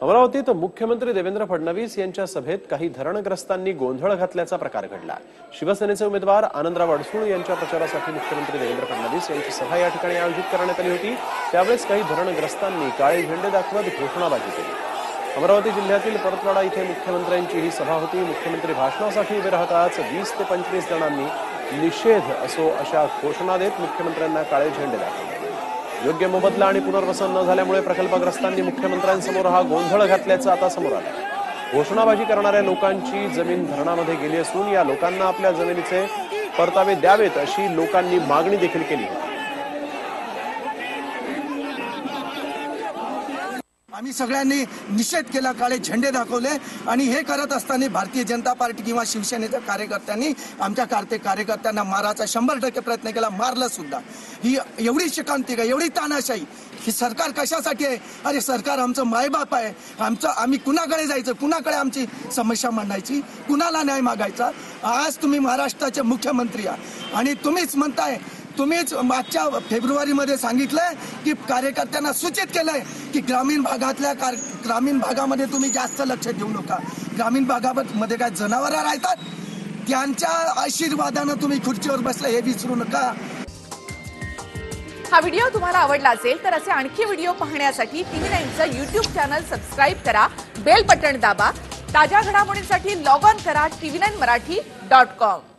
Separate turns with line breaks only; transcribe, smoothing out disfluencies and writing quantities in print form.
अमरावतीत मुख्यमंत्री देवेंद्र फडणवीस यांच्या सभेत काही धरणग्रस्तांनी गोंधळ घातल्याचा प्रकार घडला। शिवसेनेचे उमेदवार आनंदराव अडसूळ यांच्या प्रचारासाठी मुख्यमंत्री देवेंद्र फडणवीस यांची सभा या ठिकाणी आयोजित करण्यात आली होती। त्यावेळेस काही धरणग्रस्तांनी काळे झेंडे दाखवत घोषणाबाजी केली। अमरावती जिल्ह्यातील परतवाडा इथे मुख्यमंत्र्यांची ही सभा होती। मुख्यमंत्री भाषणासाठी उभे राहताच 20 ते 25 जणांनी निषेध असो अशा घोषणा देत मुख्यमंत्र्यांना काळे झेंडे दाखवले। योग्य मोबदला आणि पुनर्वसन न झाल्यामुळे प्रकल्पग्रस्तांनी मुख्यमंत्र्यांसमोर हा गोंधळ घातल्याचं आता समोर आलं। घोषणाबाजी करणाऱ्या लोकांची जमीन धरणामध्ये गेली असून या लोकांना आपल्या जमिनीचे परतावे द्यावेत अशी लोकांनी मागणी देखील केली होती।
आम्ही सगळ्यांनी निषेध केला, काळे झेंडे दाखवले आणि हे करत असताना भारतीय जनता पार्टी किंवा शिवसेनेच्या कार्यकर्त्यांनी आमच्या कार्यकर्त्यांना मारायचा 100% प्रयत्न केला, मारलं सुद्धा। ही एवढी शिकांतिका, एवढी तानाशाही, ही सरकार कशासाठी आहे? अरे सरकार आमचं मायबाप आहे, आम्ही कुणाकडे जायचं, कुणाकडे आमची समस्या मांडायची, कुणाला न्याय मागायचा? आज तुम्ही महाराष्ट्राचे मुख्यमंत्री आहात आणि तुम्हीच म्हणताय, तुम्हीच मागच्या फेब्रुवारीमध्ये सांगितलंय की कार्यकर्त्यांना सूचित केलंय की ग्रामीण भागामध्ये तुम्ही जास्त लक्ष देऊ नका। ग्रामीण भागामध्ये काय जनावरं राहतात, त्यांच्या आशीर्वादानं तुम्ही खुर्चीवर बसले हे विसरू नका।
हा व्हिडिओ तुम्हाला आवडला असेल तर असे आणखी व्हिडिओ पाहण्यासाठी TV9चं YouTube चॅनल सबस्क्राइब करा, बेल बटन दाबा। ताज्या घडामोडींसाठी लॉग ऑन करा tv9marathi.com।